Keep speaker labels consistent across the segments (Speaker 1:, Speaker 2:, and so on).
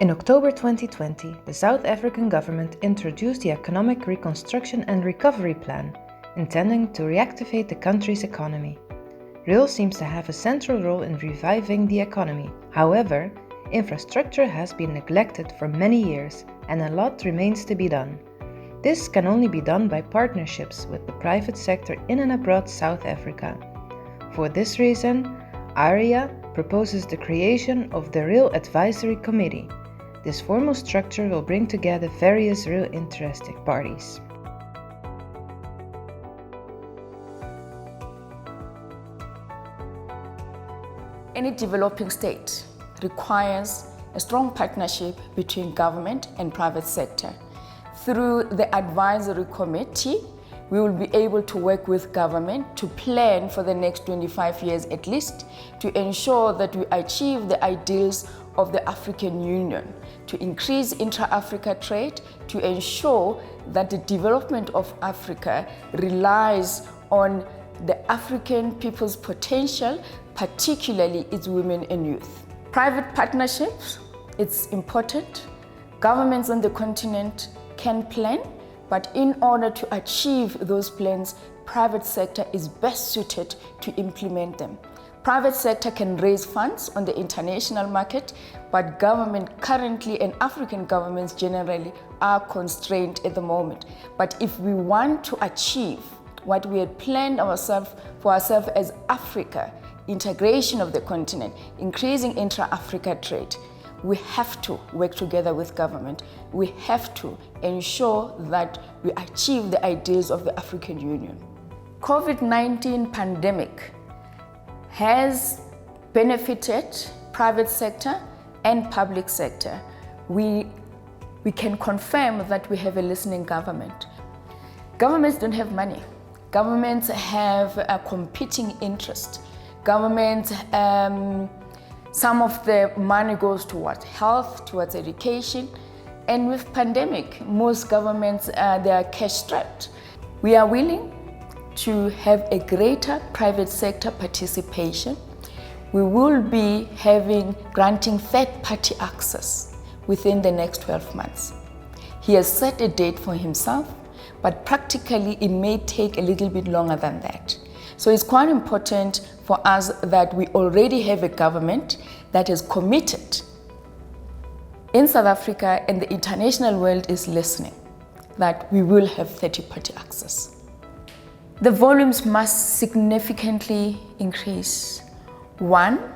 Speaker 1: In October 2020, the South African government introduced the Economic Reconstruction and Recovery Plan, intending to reactivate the country's economy. Rail seems to have a central role in reviving the economy. However, infrastructure has been neglected for many years and a lot remains to be done. This can only be done by partnerships with the private sector in and abroad South Africa. For this reason, ARIA proposes the creation of the Rail Advisory Committee. This formal structure will bring together various rail interested parties.
Speaker 2: Any developing state requires a strong partnership between government and private sector. Through the advisory committee, we will be able to work with government to plan for the next 25 years at least to ensure that we achieve the ideals of the African Union, to increase intra-Africa trade, to ensure that the development of Africa relies on the African people's potential, particularly its women and youth. Private partnerships, it's important. Governments on the continent can plan, but in order to achieve those plans, private sector is best suited to implement them. Private sector can raise funds on the international market, but government currently and African governments generally are constrained at the moment. But if we want to achieve what we had planned for ourselves as Africa, integration of the continent, increasing intra-Africa trade, we have to work together with government. We have to ensure that we achieve the ideals of the African Union. COVID-19 pandemic has benefited private sector and public sector. We can confirm that we have a listening government. Governments don't have money. Governments have a competing interest. Governments, some of the money goes towards health, towards education, and with pandemic, most governments, they are cash strapped. We are willing to have a greater private sector participation. We will be granting third-party access within the next 12 months. He has set a date for himself, but practically it may take a little bit longer than that. So it's quite important for us that we already have a government that is committed in South Africa, and the international world is listening, that we will have third-party access. The volumes must significantly increase. One,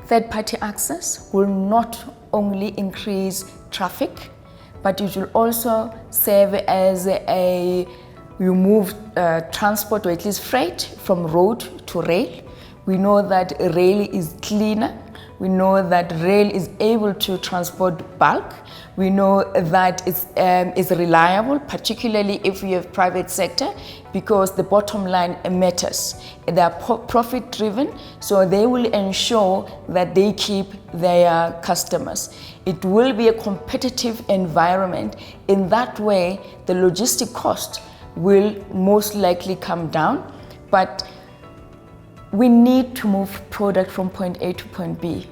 Speaker 2: third-party access will not only increase traffic, but it will also serve as we move transport, or at least freight, from road to rail. We know that rail is cleaner. We know that rail is able to transport bulk. We know that it's reliable, particularly if we have private sector, because the bottom line matters. They are profit driven, so they will ensure that they keep their customers. It will be a competitive environment. In that way, the logistic cost will most likely come down, but we need to move product from point A to point B.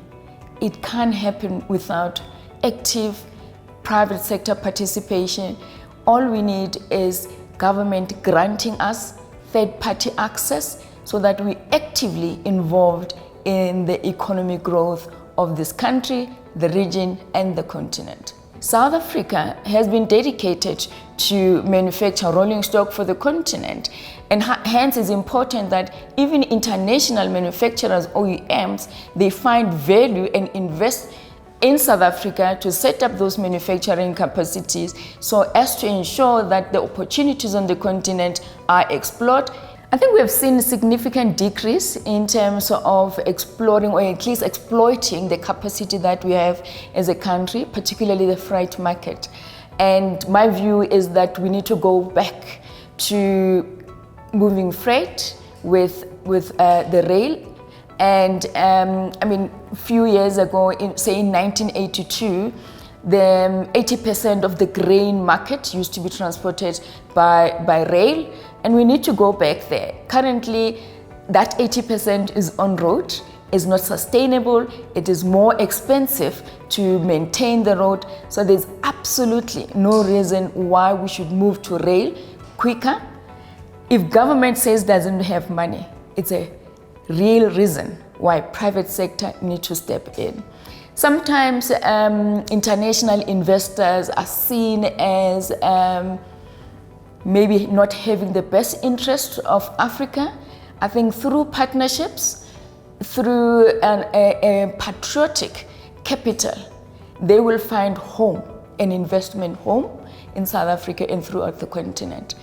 Speaker 2: It can't happen without active private sector participation. All we need is government granting us third-party access so that we actively involved in the economic growth of this country, the region, and the continent. South Africa has been dedicated to manufacture rolling stock for the continent, and hence it's important that even international manufacturers, OEMs, they find value and invest in South Africa to set up those manufacturing capacities so as to ensure that the opportunities on the continent are explored. I think we have seen a significant decrease in terms of exploring, or at least exploiting, the capacity that we have as a country, particularly the freight market. And my view is that we need to go back to moving freight with the rail. And a few years ago, say in 1982, the 80% of the grain market used to be transported by rail, and we need to go back there. Currently, that 80% is on road, is not sustainable, it is more expensive to maintain the road. So there's absolutely no reason why we should move to rail quicker. If government says doesn't have money, it's a real reason why private sector need to step in. Sometimes international investors are seen as maybe not having the best interest of Africa. I think through partnerships, through a patriotic capital, they will find home, an investment home in South Africa and throughout the continent.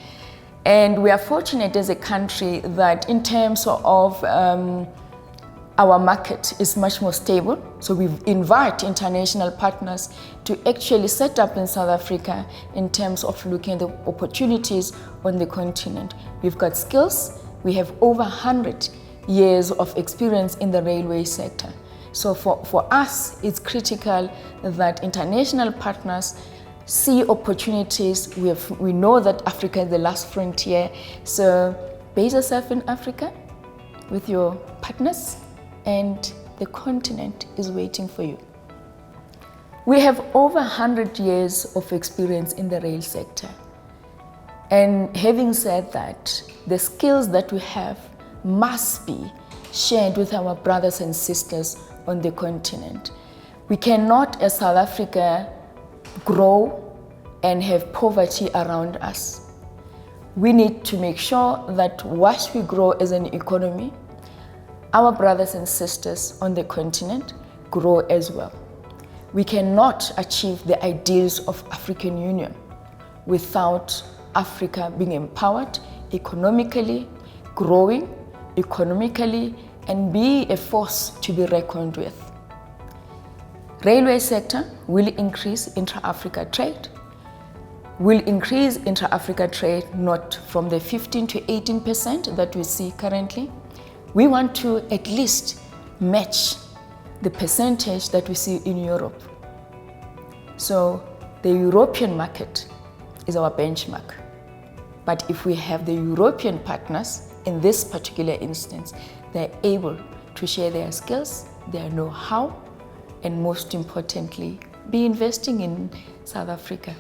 Speaker 2: And we are fortunate as a country that in terms of our market is much more stable. So we invite international partners to actually set up in South Africa in terms of looking at the opportunities on the continent. We've got skills. We have over 100 years of experience in the railway sector. So for us, it's critical that international partners see opportunities. We know that Africa is the last frontier. So base yourself in Africa with your partners, and the continent is waiting for you. We have over 100 years of experience in the rail sector. And having said that, the skills that we have must be shared with our brothers and sisters on the continent. We cannot, as South Africa, grow and have poverty around us. We need to make sure that whilst we grow as an economy, our brothers and sisters on the continent grow as well. We cannot achieve the ideals of African Union without Africa being empowered economically, growing economically, and be a force to be reckoned with. Railway sector will increase intra-Africa trade, will increase intra-Africa trade not from the 15 to 18% that we see currently. We want to at least match the percentage that we see in Europe. So the European market is our benchmark. But if we have the European partners, in this particular instance, they're able to share their skills, their know-how, and most importantly, be investing in South Africa.